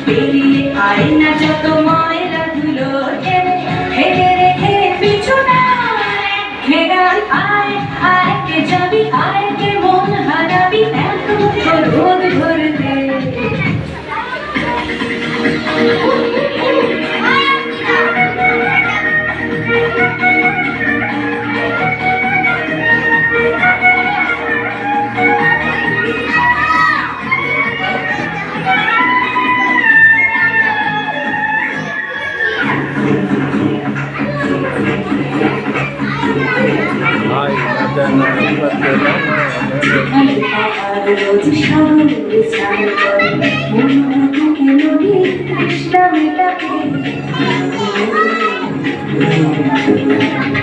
পেরিয়ে আয় না যত ময়লা ধুলো ফেলে রেখে পিছু না ঘেরাল আয় আয় কে যাবি আয় কে মন হারাবি এক মুঠো রোদ ধরতে রোজ সাগরে স্নান করে মনটুকে নদী তৃষ্ণা মেটাতে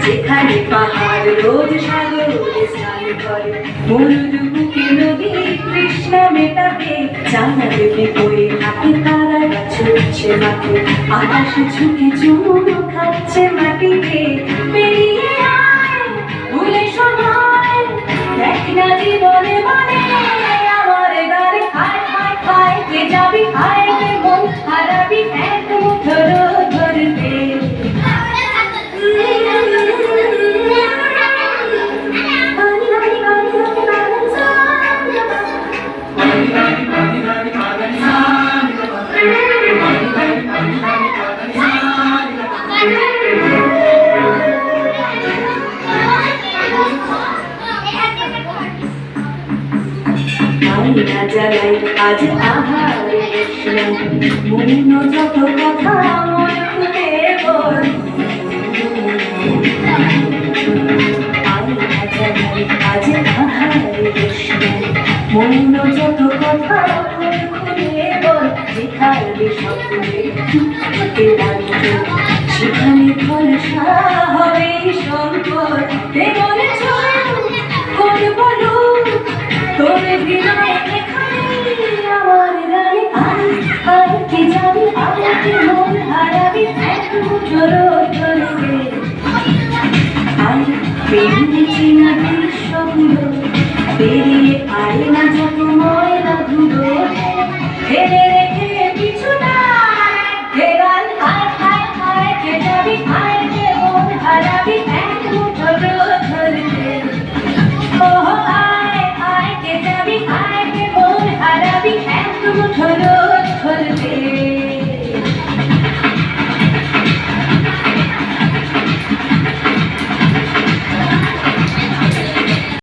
যেখানে পাহাড় রোজ সাগরে স্নান করে মনটুকে নদী তৃষ্ণা মেটাতে জানা দেবে বয়ে হাতে তারা ছুটছে মাঠে আকাশে ঝুঁকে চুমু খাচ্ছে মাটিতে পেরিয়ে আয় ভুলে সময় দেখ না জীবনে মানে আমার গানে হায় হায় হায় কে যাবি হায় কে মন হারাবি এক মুঠো রোদ ধরতে জাগাই আজ আহারে মন যত কথা মন খুলে বল আজ আহারে মন যত কথা মন খুলে বল যেখানে সকলে সেখানে ফলসা হবে সম্পদ মনে চল কোন বলো তোর হৃদয় আমার গানে আয় আয় কে যাবি আয় কে মন হারাবি এক মুঠো রোদ ধরতে আয়